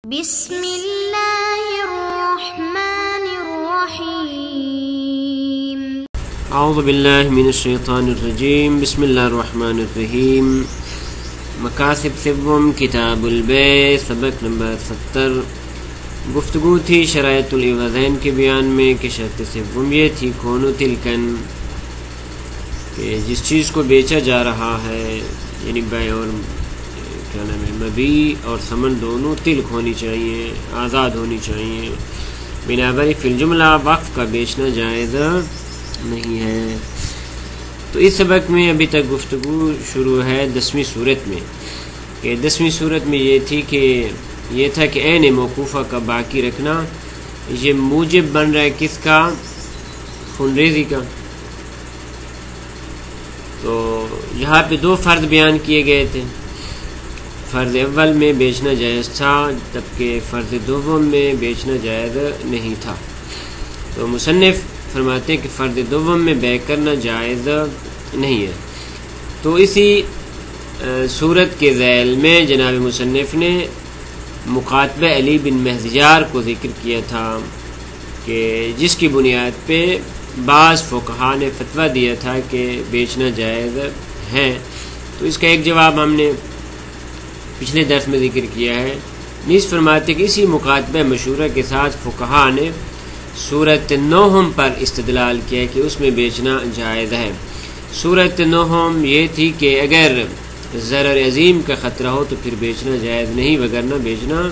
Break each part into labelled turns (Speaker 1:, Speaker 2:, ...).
Speaker 1: بسم اللہ الرحمن الرحیم
Speaker 2: اعوذ باللہ من الشیطان الرجیم بسم اللہ الرحمن الرحیم مقاصد سوم کتاب البیع سبق نمبر 70 گفتگو تھی شرائط العوضین کے بیان میں کہ شرط سوم یہ تھی کونو تلکن کہ جس چیز کو بیچا جا رہا ہے یعنی بیع اور کیا نام ہے مبیع اور ثمن دونوں تلک ہونی چاہیے آزاد ہونی چاہیے بنابر فی الجملہ وقف کا بیچنا جائز نہیں ہے۔ تو اس سبق میں ابھی تک گفتگو شروع ہے 10ویں صورت میں کہ 10ویں صورت میں یہ تھی کہ یہ تھا کہ عین موقوفہ کا باقی رکھنا یہ موجب بن رہا ہے کس کا؟ خونریزی کا۔ تو یہاں پہ دو فرض بیان کیے گئے تھے، فرض اول میں بیچنا جائز تھا جبکہ فرض دوم میں بیچنا جائز نہیں تھا۔ تو مصنف فرماتے ہیں کہ فرض دوم میں بیع کرنا جائز نہیں ہے۔ تو اسی صورت کے ذیل میں جناب مصنف نے مکاتبہ علی بن مہزجار کو ذکر کیا تھا کہ جس کی بنیاد پہ بعض فقہا نے فتویٰ دیا تھا کہ بیچنا جائز ہے۔ تو اس کا ایک جواب ہم نے پچھلے درس میں ذکر کیا ہے۔ نیز فرماتے کہ اسی مکاتبہ مشورہ کے ساتھ فقہا نے صورت نوہم پر استدلال کیا کہ اس میں بیچنا جائز ہے۔ صورت نوہم یہ تھی کہ اگر ضرر عظیم کا خطرہ ہو تو پھر بیچنا جائز نہیں، وگرنہ بیچنا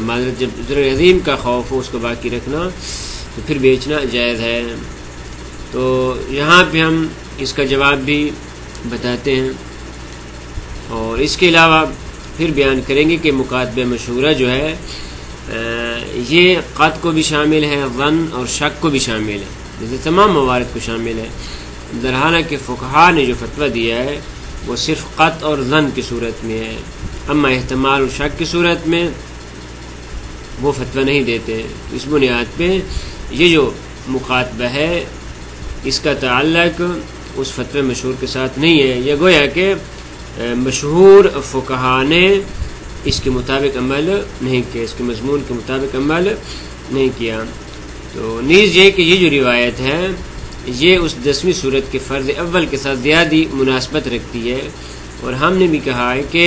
Speaker 2: معذرت جب ضرر عظیم کا خوف ہو اس کو باقی رکھنا تو پھر بیچنا جائز ہے۔ تو یہاں پہ ہم اس کا جواب بھی بتاتے ہیں اور اس کے علاوہ پھر بیان کریں گے کہ مکاتبہ مشورہ جو ہے یہ قط کو بھی شامل ہے، ظن اور شک کو بھی شامل ہے، جیسے تمام موارد کو شامل ہے۔ درحالہ کہ فقہا نے جو فتویٰ دیا ہے وہ صرف قط اور ظن کی صورت میں ہے، اما احتمال اور شک کی صورت میں وہ فتویٰ نہیں دیتے۔ اس بنیاد پہ یہ جو مکاتبہ ہے اس کا تعلق اس فتوی مشہور کے ساتھ نہیں ہے، یہ گویا کہ مشہور فقہا نے اس کے مطابق عمل نہیں کیا، اس کے مضمون کے مطابق عمل نہیں کیا۔ تو نیز یہ کہ یہ جو روایت ہے یہ اس 10ویں صورت کے فرض اول کے ساتھ زیادہ مناسبت رکھتی ہے، اور ہم نے بھی کہا ہے کہ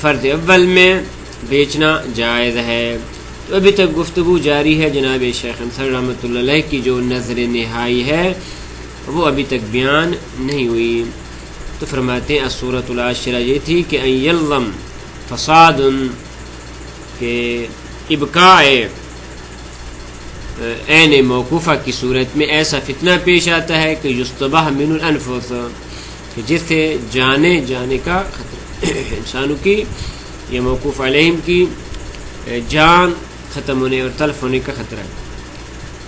Speaker 2: فرض اول میں بیچنا جائز ہے۔ تو ابھی تک گفتگو جاری ہے، جناب شیخ انصاری رحمۃ اللہ علیہ کی جو نظر نہائی ہے وہ ابھی تک بیان نہیں ہوئی۔ تو فرماتے ہیں الصورۃ العاشرہ یہ تھی کہ ان یلزم فساد کہ ابقاء عین موقوفہ کی صورت میں ایسا فتنہ پیش آتا ہے کہ یستباح من الانفس کہ جس سے جانے کا خطرہ انسانوں کی یہ موقوف علیہم کی جان ختم ہونے اور تلف ہونے کا خطرہ ہے۔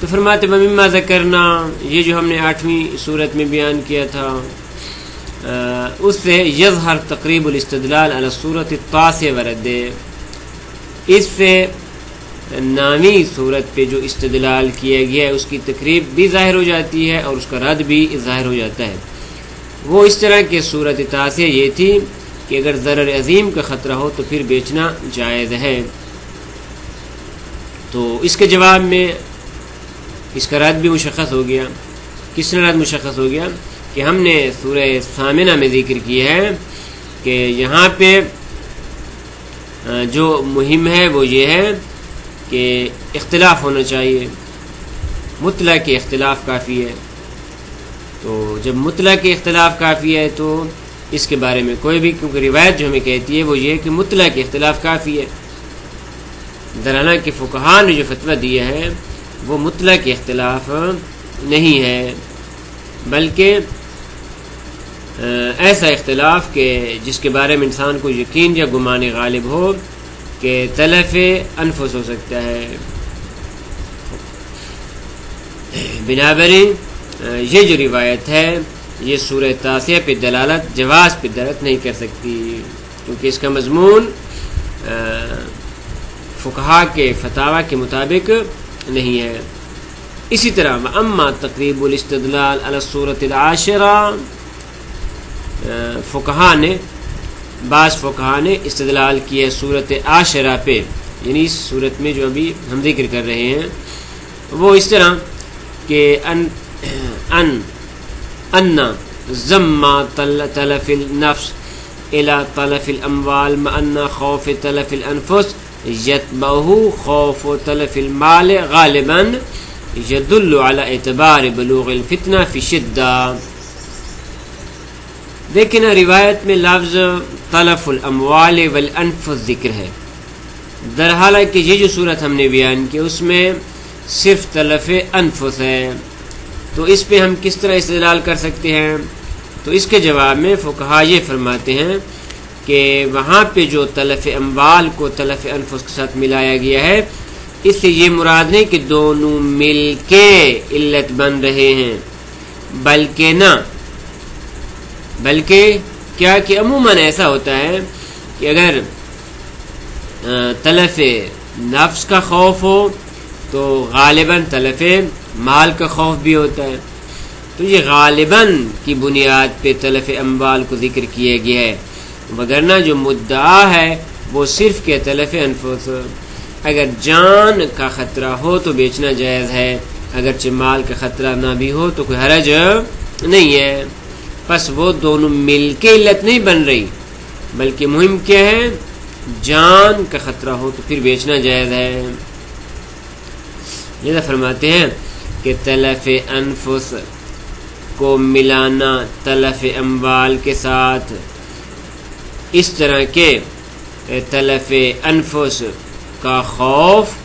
Speaker 2: تو فرماتے ومما ذکرنا یہ جو ہم نے 8ویں صورت میں بیان کیا تھا اس سے یظہر تقریب الاستدلال علی الصورت التاسع ورد، اس سے نامی صورت پہ جو استدلال کیا گیا ہے اس کی تقریب بھی ظاہر ہو جاتی ہے اور اس کا رد بھی ظاہر ہو جاتا ہے۔ وہ اس طرح کہ صورت تاسع یہ تھی کہ اگر ضرر عظیم کا خطرہ ہو تو پھر بیچنا جائز ہے۔ تو اس کے جواب میں اس کا رد بھی مشخص ہو گیا۔ کس طرح رد مشخص ہو گیا کہ ہم نے سورہ ثامنہ میں ذکر کیا ہے کہ یہاں پہ جو مہم ہے وہ یہ ہے کہ اختلاف ہونا چاہیے، مطلق اختلاف کافی ہے۔ تو جب مطلق اختلاف کافی ہے تو اس کے بارے میں کوئی بھی، کیونکہ روایت جو ہمیں کہتی ہے وہ یہ ہے کہ مطلق اختلاف کافی ہے، درحالہ کہ فقہا نے جو فتویٰ دیا ہے وہ مطلق اختلاف نہیں ہے، بلکہ ایسا اختلاف کہ جس کے بارے میں انسان کو یقین یا گمان غالب ہو کہ تلف انفس ہو سکتا ہے۔ بنابر یہ جو روایت ہے یہ سورہ تاسع پہ دلالت جواز پہ دلالت نہیں کر سکتی، کیونکہ اس کا مضمون فقہا کے فتاوی کے مطابق نہیں ہے۔ اسی طرح اما تقریب الاستدلال علی الصورۃ العاشرہ، فقہا نے بعض فقہا نے استدلال کی ہے صورت عاشرہ پہ، یعنی اس صورت میں جو ابھی ہم ذکر کر رہے ہیں وہ اس طرح کہ ان ضم تلف النفس الى تلف الاموال مع ان خوف تلف الانفس یتبعہ خوف تلف المال غالبا یدل علی اعتبار بلوغ الفتنہ فی شدہ۔ دیکھیں نا، روایت میں لفظ تلف الاموال والانفس ذکر ہے، در حالانکہ یہ جو صورت ہم نے بیان کی اس میں صرف تلف انفس ہے، تو اس پہ ہم کس طرح استدلال کر سکتے ہیں؟ تو اس کے جواب میں فقہا یہ فرماتے ہیں کہ وہاں پہ جو تلف اموال کو تلف انفس کے ساتھ ملایا گیا ہے، اس سے یہ مراد نہیں کہ دونوں مل کے علت بن رہے ہیں، بلکہ کیا کہ عموماً ایسا ہوتا ہے کہ اگر تلف نفس کا خوف ہو تو غالباً تلف مال کا خوف بھی ہوتا ہے، تو یہ غالباً کی بنیاد پہ تلف اموال کو ذکر کیا گیا ہے، وگرنہ جو مدعا ہے وہ صرف کہ تلف انفس، اگر جان کا خطرہ ہو تو بیچنا جائز ہے، اگرچہ مال کا خطرہ نہ بھی ہو تو کوئی حرج نہیں ہے۔ پس وہ دونوں مل کے علت نہیں بن رہی، بلکہ مہم کیا ہے، جان کا خطرہ ہو تو پھر بیچنا جائز ہے۔ یہ فرماتے ہیں کہ تلف انفس کو ملانا تلف اموال کے ساتھ اس طرح کے تلف انفس کا خوف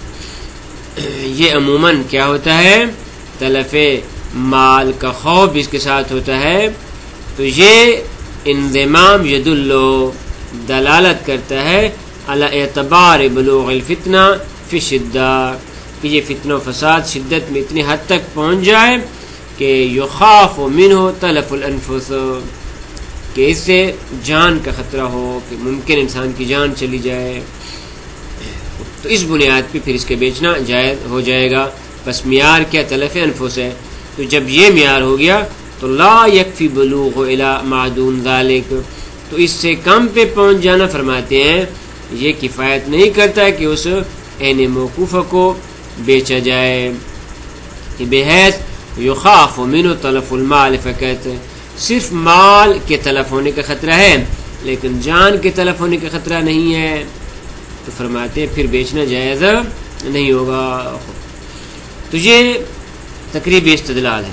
Speaker 2: یہ عموماً کیا ہوتا ہے، تلف مال کا خوف بھی اس کے ساتھ ہوتا ہے، تو یہ انضمام یدلو دلالت کرتا ہے علی اعتبار بلوغ الفتنہ فی شدہ، کہ یہ فتنہ و فساد شدت میں اتنی حد تک پہنچ جائے کہ یخاف منہ تلف الانفس، کہ اس سے جان کا خطرہ ہو، کہ ممکن انسان کی جان چلی جائے، تو اس بنیاد پہ پھر اس کے بیچنا جائز ہو جائے گا۔ بس معیار کیا، تلف انفس ہے، تو جب یہ معیار ہو گیا تو لا یکفی بلوغ الی معدون ذالک، تو اس سے کم پہ پہنچ جانا فرماتے ہیں یہ کفایت نہیں کرتا کہ اس عین موقوفہ کو بیچا جائے، کہ بحیث یخاف منہ تلف المال فقط، صرف مال کے تلف ہونے کا خطرہ ہے لیکن جان کے تلف ہونے کا خطرہ نہیں ہے، تو فرماتے ہیں پھر بیچنا جائز نہیں ہوگا۔ تو یہ تقریبی استدلال ہے۔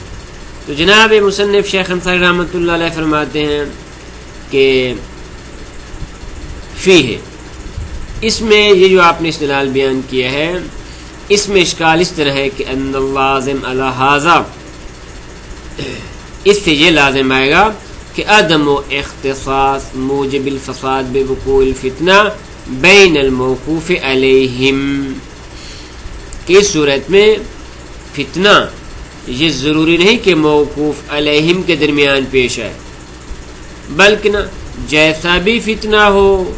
Speaker 2: تو جناب مصنف شیخ انصاری رحمۃ اللہ علیہ فرماتے ہیں کہ فیہ، اس میں یہ جو آپ نے استدلال بیان کیا ہے اس میں اشکال اس طرح ہے کہ ان اللازم علی ھذا، اس سے یہ لازم آئے گا کہ عدم و اختصاص موجب الفساد بوقوع الفتنہ بین الموقوف علیہم، کہ اس صورت میں فتنہ یہ ضروری نہیں کہ موقوف علیہم کے درمیان پیش آئے، بلکہ نہ جیسا بھی فتنہ ہو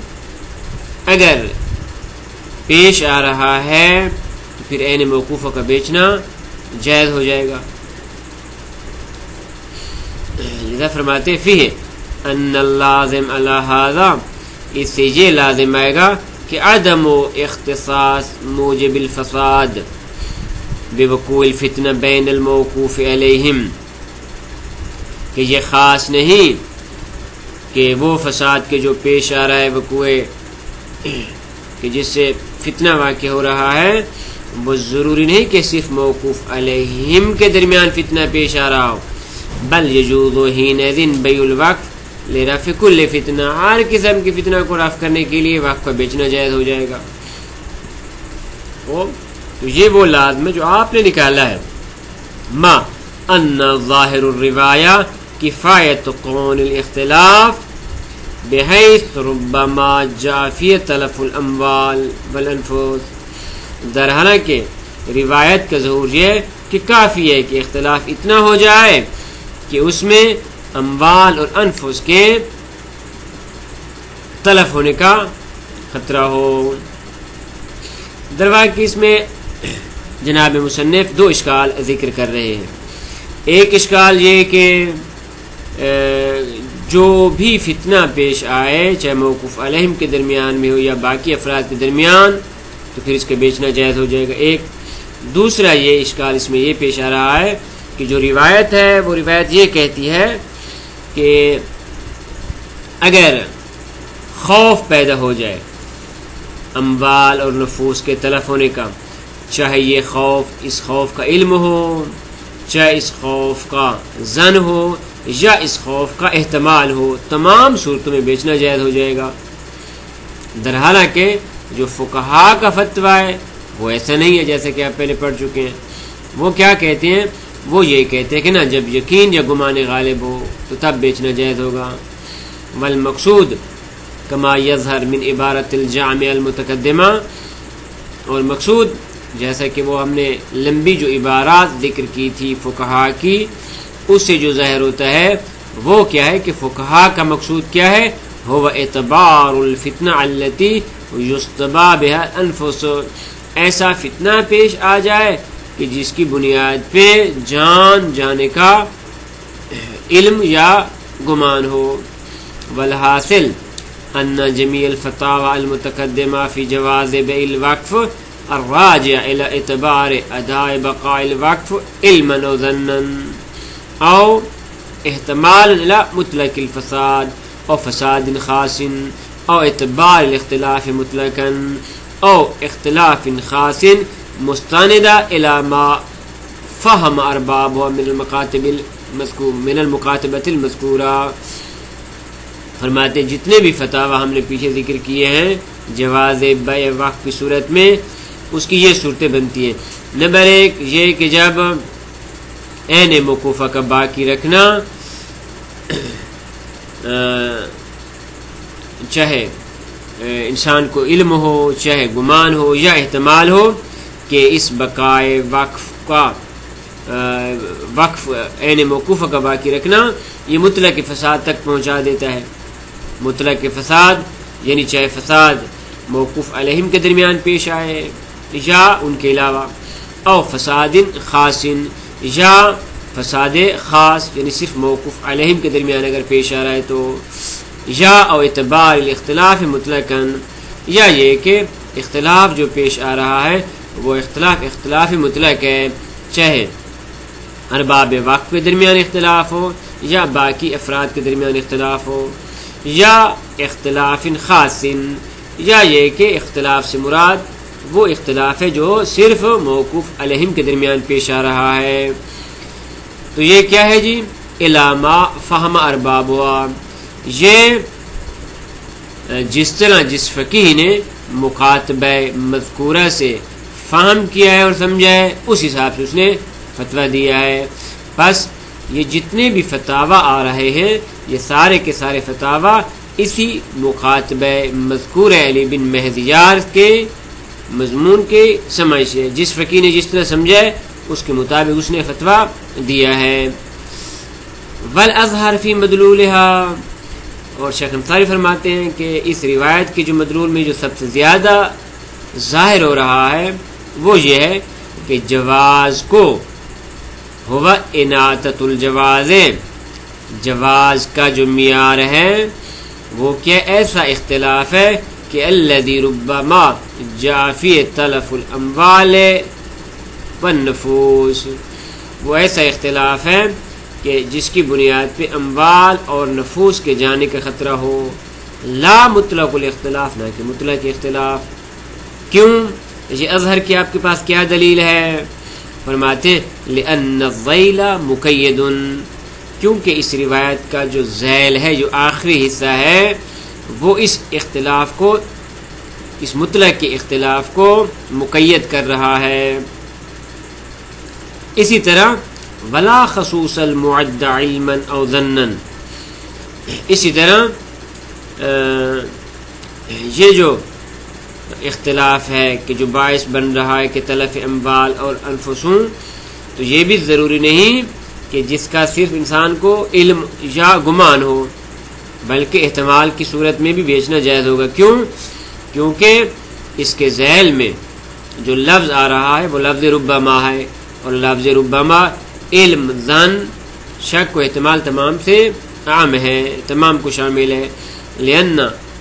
Speaker 2: اگر پیش آ رہا ہے تو پھر عین موقوفہ کا بیچنا جائز ہو جائے گا۔ لذا فرماتے فیہ ان اللازم علی ھذا، اس سے یہ لازم آئے گا کہ عدم و اختصاص موجب الفساد بوقوع الفتنہ بین الموقوف علیہم، کہ یہ خاص نہیں کہ وہ فساد کے جو پیش آ رہا ہے وقوع کہ جس سے فتنہ واقع ہو رہا ہے وہ ضروری نہیں کہ صرف موقوف علیہم کے درمیان فتنہ پیش آ رہا ہو، بل یجوز حینئذ بیع الوقف لرفع کل فتنہ، ہر قسم کی فتنہ کو رفع کرنے کے لیے وقف کا بیچنا جائز ہو جائے گا۔ تو یہ وہ لازم ہے جو آپ نے نکالا ہے، ما ان ظاہر الروایہ کفایت قون الاختلاف بحیث ربما جاء فی تلف الاموال والانفس، در حالانکہ روایت کا ظہور یہ ہے کہ کافی ہے کہ اختلاف اتنا ہو جائے کہ اس میں اموال اور انفس کے تلف ہونے کا خطرہ ہو۔ درواقع اس میں جناب مصنف دو اشکال ذکر کر رہے ہیں۔ ایک اشکال یہ کہ جو بھی فتنہ پیش آئے چاہے موقوف علیہم کے درمیان میں ہو یا باقی افراد کے درمیان تو پھر اس کا بیچنا جائز ہو جائے گا. ایک دوسرا یہ اشکال اس میں یہ پیش آ رہا ہے کہ جو روایت ہے وہ روایت یہ کہتی ہے کہ اگر خوف پیدا ہو جائے اموال اور نفوس کے تلف ہونے کا، چاہے یہ خوف اس خوف کا علم ہو، چاہے اس خوف کا ظن ہو یا اس خوف کا احتمال ہو، تمام صورتوں میں بیچنا جائز ہو جائے گا. درحالانکہ جو فقہا کا فتویٰ ہے وہ ایسا نہیں ہے، جیسے کہ آپ پہلے پڑھ چکے ہیں. وہ کیا کہتے ہیں؟ وہ یہ کہتے ہیں کہ نا جب یقین یا گمان غالب ہو تو تب بیچنا جائز ہوگا. والمقصود کما یظہر من عبارت الجامع المتقدمہ، اور مقصود جیسا کہ وہ ہم نے لمبی جو عبارات ذکر کی تھی فقہا کی، اس سے جو ظاہر ہوتا ہے وہ کیا ہے کہ فقہا کا مقصود کیا ہے؟ هو اعتبار الفتنہ التي یستبا بها الانفس، ایسا فتنہ پیش آ جائے کہ جس کی بنیاد پہ جان جانے کا علم یا گمان ہو. والحاصل ان جميع الفتاوى المتقدمة في جواز بيع الوقف الراجع الى اعتبار اداء بقاء الوقف علما او ظنا او احتمالا الى مطلق الفساد او فساد خاص او اعتبار الاختلاف مطلقا او اختلاف خاص مستندا الى ما فهم اربابه من المکاتبۃ المذکورہ. فرماتے جتنے بھی فتاوی ہم نے پیچھے ذکر کیے ہیں جواز بیع وقف کی صورت میں، اس کی یہ صورتیں بنتی ہیں. نمبر ایک یہ کہ جب عین موقوفہ کا باقی رکھنا چاہے انسان کو علم ہو چاہے گمان ہو یا احتمال ہو کہ اس بقائے وقف عین موقوفہ کا باقی رکھنا یہ مطلق فساد تک پہنچا دیتا ہے. مطلق فساد یعنی چاہے فساد موقوف علیہم کے درمیان پیش آئے یا ان کے علاوہ، او فساد خاص یا فساد خاص یعنی صرف موقوف علیہم کے درمیان اگر پیش آ رہا ہے تو، یا او اعتبار الاختلاف مطلقاً، یا یہ کہ اختلاف جو پیش آ رہا ہے وہ اختلاف مطلق ہے، چاہے ارباب وقف کے درمیان اختلاف ہو یا باقی افراد کے درمیان اختلاف ہو، یا اختلاف خاص، یا یہ کہ اختلاف سے مراد وہ اختلاف ہے جو صرف موقوف علیہم کے درمیان پیش آ رہا ہے. تو یہ کیا ہے جی؟ علامہ فہم ارباب ہوا، یہ جس طرح جس فقیہ نے مکاتبہ مذکورہ سے فہم کیا ہے اور سمجھا ہے اس حساب سے اس نے فتویٰ دیا ہے. بس یہ جتنے بھی فتاوی آ رہے ہیں یہ سارے کے سارے فتاوی اسی مکاتبہ مذکورہ علی بن مہدیار کے مضمون کے سمجھ سے، جس فقیہ نے جس طرح سمجھا ہے اس کے مطابق اس نے فتویٰ دیا ہے. والاظہر فی مدلولها، اور شیخ انصاری فرماتے ہیں کہ اس روایت کے جو مدلول میں جو سب سے زیادہ ظاہر ہو رہا ہے وہ یہ ہے کہ جواز کو ہوا اناطۃ الجواز، جواز کا جو معیار ہے وہ کیا ایسا اختلاف ہے کہ الذی ربما جاء فی تلف الاموال والنفوس، وہ ایسا اختلاف ہے کہ جس کی بنیاد پہ اموال اور نفوس کے جانے کا خطرہ ہو، لا مطلق الاختلاف، نہ کہ مطلق اختلاف. کیوں؟ یہ اظہر کی آپ کے پاس کیا دلیل ہے؟ فرماتے لأن الذیل مقید، کیونکہ اس روایت کا جو ذیل ہے جو آخری حصہ ہے وہ اس اختلاف کو، اس مطلق کے اختلاف کو مقید کر رہا ہے. اسی طرح ولا خصوص المعد علما او ظنا، اسی طرح یہ جو اختلاف ہے کہ جو باعث بن رہا ہے کہ تلف اموال اور انفس ہوں، تو یہ بھی ضروری نہیں کہ جس کا صرف انسان کو علم یا گمان ہو، بلکہ احتمال کی صورت میں بھی بیچنا جائز ہوگا. کیوں؟ کیونکہ اس کے ذیل میں جو لفظ آ رہا ہے وہ لفظ ربما ہے، اور لفظ ربما علم، ظن، شک و احتمال تمام سے عام ہے، تمام کو شامل ہے. لأن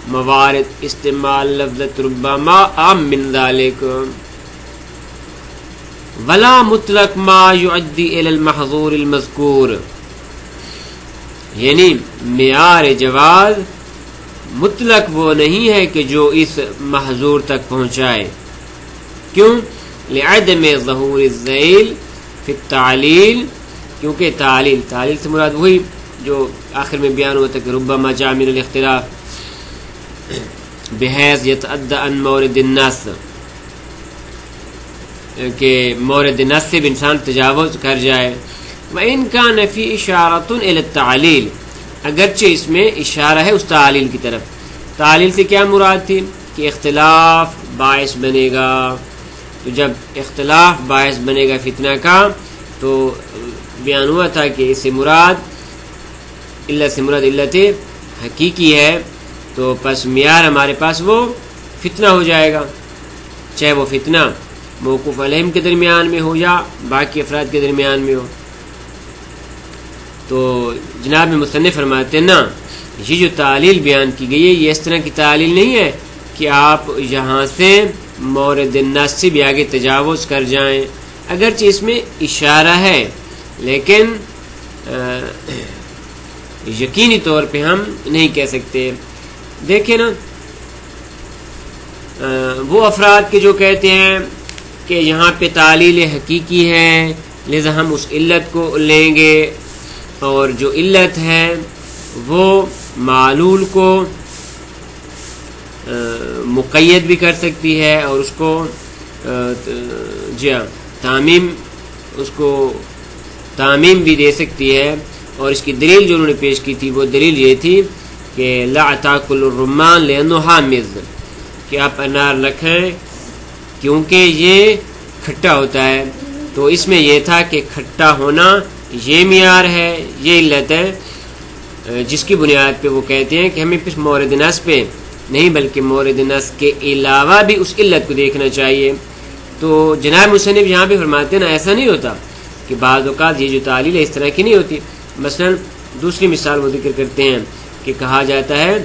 Speaker 2: موارد استعمال لفظ ربما عام من ذلك ولا مطلق ما يؤدي الى المحظور المذکور. یعنی معیار جواز مطلق وہ نہیں ہے کہ جو اس محظور تک پہنچائے. کیوں؟ لعدم ظہور الذیل فی التعلیل، کیونکہ تعلیل سے مراد وہی جو آخر میں بیان ہوا تھا کہ ربما جاء من الاختلاف بحیث یتعدی عن مورد النص، کہ مورد نص سے بھی انسان تجاوز کر جائے. وَإِنْ كَانَ فِي إِشَارَةٌ إِلَى التَّعْلِيلِ، اگرچہ اس میں اشارہ ہے اس تعلیل کی طرف. تعلیل سے کیا مراد تھی؟ کہ اختلاف باعث بنے گا. تو جب اختلاف باعث بنے گا فتنہ کا، تو بیان ہوا تھا کہ اس سے مراد علت حقیقی ہے. تو پس معیار ہمارے پاس وہ فتنہ ہو جائے گا، چاہے وہ فتنہ موقوف علیہم کے درمیان میں ہو یا باقی افراد کے درمیان میں ہو. تو جناب مصنف فرماتے ہیں نا، یہ جو تعلیل بیان کی گئی ہے یہ اس طرح کی تعلیل نہیں ہے کہ آپ یہاں سے مورد النص سے بھی آگے تجاوز کر جائیں. اگرچہ اس میں اشارہ ہے لیکن یقینی طور پہ ہم نہیں کہہ سکتے. دیکھیں نا، وہ افراد کے جو کہتے ہیں کہ یہاں پہ تعلیل حقیقی ہے لہذا ہم اس علت کو لیں گے، اور جو علت ہے وہ معلول کو مقید بھی کر سکتی ہے اور اس کو تعمیم بھی دے سکتی ہے. اور اس کی دلیل جو انہوں نے پیش کی تھی وہ دلیل یہ تھی کہ لا تاکل الرمان لأنه حامض، کہ آپ انار نہ کھائیں کیونکہ یہ کھٹا ہوتا ہے. تو اس میں یہ تھا کہ کھٹا ہونا یہ معیار ہے، یہ علت ہے جس کی بنیاد پہ وہ کہتے ہیں کہ ہمیں پھر مورد نص پہ نہیں بلکہ مورد نص کے علاوہ بھی اس علت کو دیکھنا چاہیے. تو جناب مصنف یہاں پہ فرماتے ہیں نا، ایسا نہیں ہوتا کہ بعض اوقات یہ جو تعلیل ہے اس طرح کی نہیں ہوتی. مثلا دوسری مثال وہ ذکر کرتے ہیں کہ کہا جاتا ہے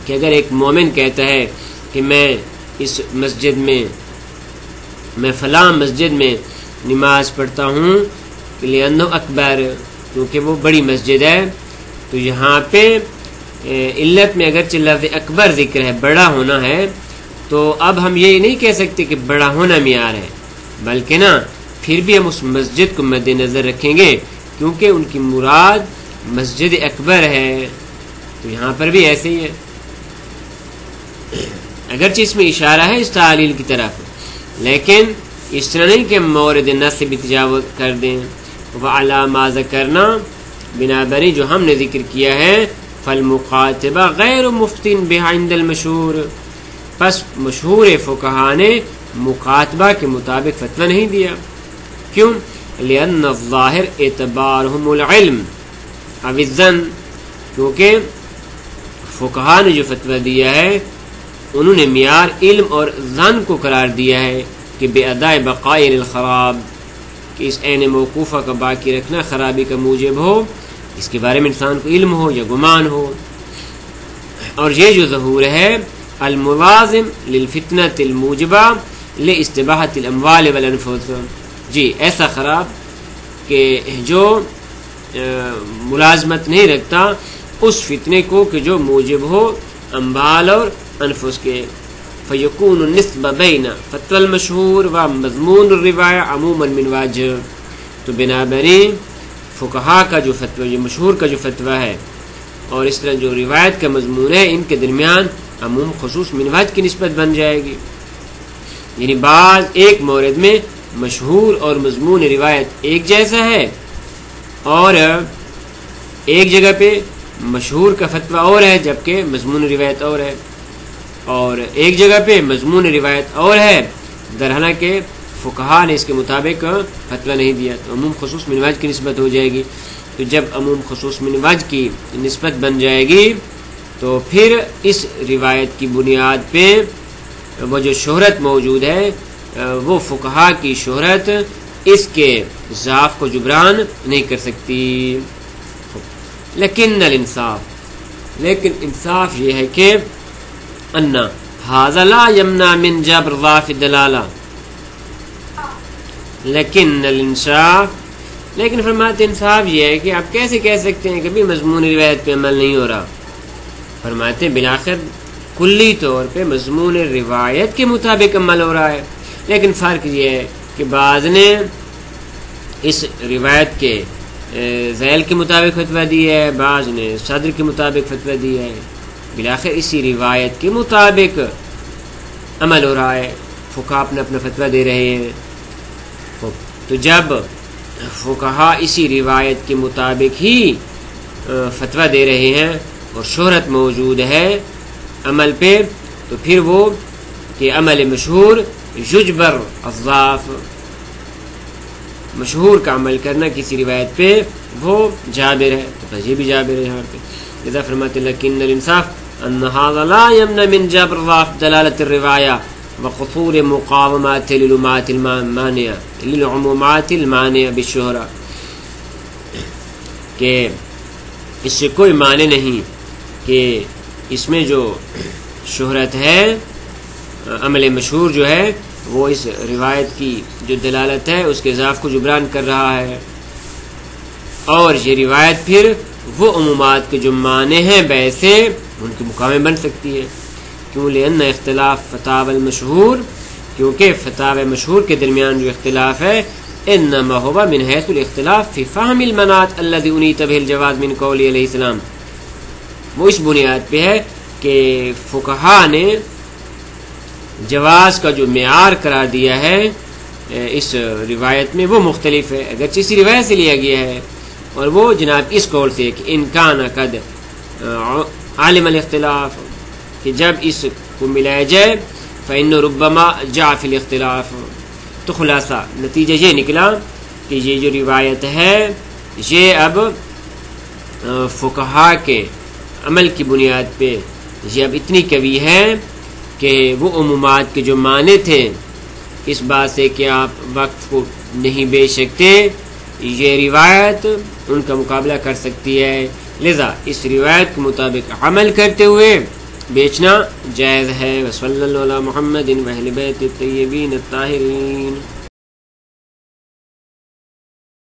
Speaker 2: کہ اگر ایک مومن کہتا ہے کہ میں فلاں مسجد میں نماز پڑھتا ہوں لأنه اکبر، کیونکہ وہ بڑی مسجد ہے. تو یہاں پہ علت میں اگرچہ لفظ اکبر ذکر ہے، بڑا ہونا ہے، تو اب ہم یہ نہیں کہہ سکتے کہ بڑا ہونا معیار ہے، بلکہ نا پھر بھی ہم اس مسجد کو مد نظر رکھیں گے کیونکہ ان کی مراد مسجد اکبر ہے. تو یہاں پر بھی ایسے ہی ہے، اگرچہ اس میں اشارہ ہے اس تعلیل کی طرف، لیکن اس طرح نہیں کہ مورد نص سے بھی تجاوز کر دیں. وعلی ما ذکرنا، بنابراً جو ہم نے ذکر کیا ہے، فالمخاطبہ غیر مفتن بہا عند المشہور، پس مشہور فقہا نے مخاطبہ کے مطابق فتویٰ نہیں دیا. کیوں؟ لأن الظاہر اعتبارہم العلم او الظن، کیونکہ فقہا نے جو فتویٰ دیا ہے انہوں نے معیار علم اور ظن کو قرار دیا ہے کہ بے ادائے بقائر الخراب، کہ اس عین موقوفہ کا باقی رکھنا خرابی کا موجب ہو، اس کے بارے میں انسان کو علم ہو یا گمان ہو. اور یہ جو ظہور ہے الملازم للفتنة الموجبہ لاستباحة الاموال والانفس، جی ایسا خراب کہ جو ملازمت نہیں رکھتا اس فتنے کو کہ جو موجب ہو اموال اور انفس کے. فیکون النسبہ بین فتوی المشہور و مضمون الروایہ عموما من وجہ، تو بنابراً فقہا کا جو فتوی، یہ مشہور کا جو فتویٰ ہے اور اس طرح جو روایت کا مضمون ہے، ان کے درمیان عموم خصوص من وجہ کی نسبت بن جائے گی. یعنی بعض ایک مورد میں مشہور اور مضمون روایت ایک جیسا ہے، اور ایک جگہ پہ مشہور کا فتویٰ اور ہے جبکہ مضمون روایت اور ہے، اور ایک جگہ پہ مضمون روایت اور ہے درحالہ کہ فقہا نے اس کے مطابق فتویٰ نہیں دیا. تو عموم خصوص من وجہ کی نسبت ہو جائے گی. تو جب عموم خصوص من وجہ کی نسبت بن جائے گی تو پھر اس روایت کی بنیاد پہ وہ جو شہرت موجود ہے وہ فقہا کی شہرت اس کے ضعف کو جبران نہیں کر سکتی. لیکن الانصاف، لیکن انصاف یہ ہے کہ ان ھذا لا یمنع من جبر ضعف الدلالہ، لیکن الانصاف، لیکن فرماتے انصاف یہ ہے کہ آپ کیسے کہہ سکتے ہیں کہ بھی مضمون روایت پہ عمل نہیں ہو رہا. فرماتے ہیں بالآخر کلی طور پہ مضمون روایت کے مطابق عمل ہو رہا ہے، لیکن فرق یہ ہے کہ بعض نے اس روایت کے ذیل کے مطابق فتویٰ دی ہے، بعض نے صدر کے مطابق فتویٰ دی ہے، بالآخر اسی روایت کے مطابق عمل ہو رہا ہے. فقہا اپنا اپنا فتویٰ دے رہے ہیں. تو جب فقہا اسی روایت کے مطابق ہی فتویٰ دے رہے ہیں اور شہرت موجود ہے عمل پہ، تو پھر وہ کہ عمل مشہور یجبر الضعف، مشہور کا عمل کرنا کسی روایت پہ وہ جابر ہے. تو بس یہ بھی جابر ہے یہاں پہ. لذا فرماتے لیکن الانصاف ان ھذا لا یمنع من جبر ضعف دلالة الروایہ وقصور مقاومات للعمومات المانعہ بالشہرہ، کہ اس سے کوئی معنی نہیں کہ اس میں جو شہرت ہے، عمل مشہور جو ہے وہ اس روایت کی جو دلالت ہے اس کے ضعف کو جبران کر رہا ہے، اور یہ روایت پھر وہ عمومات کے جو معنی ہیں ویسے ان کے مقابلے بن سکتی ہے. کیوں؟ لأن اختلاف فتاوی المشہور، کیونکہ فتاوی مشہور کے درمیان جو اختلاف ہے انما هو من حیث الاختلاف فی فہم المناط الذی انیت به الجواز من قول علیہ السلام، وہ اس بنیاد پہ ہے کہ فقہا نے جواز کا جو معیار قرار دیا ہے اس روایت میں وہ مختلف ہے، اگرچہ اسی روایت سے لیا گیا ہے، اور وہ جناب اس قول سے کہ ان کان قد عالم الاختلاف، کہ جب اس کو ملایا جائے فإن ربما جاء فی الاختلاف. تو خلاصہ نتیجہ یہ نکلا کہ یہ جو روایت ہے یہ اب فقہا کے عمل کی بنیاد پہ یہ اب اتنی قوی ہے کہ وہ عمومات کے جو معنی تھے اس بات سے کہ آپ وقت کو نہیں بیچ سکتے، یہ روایت ان کا مقابلہ کر سکتی ہے. لذا اس روایت کے مطابق عمل کرتے ہوئے بیچنا جائز ہے. وصلی اللہ علی محمد و اہل بیت الطیبین الطاہرین.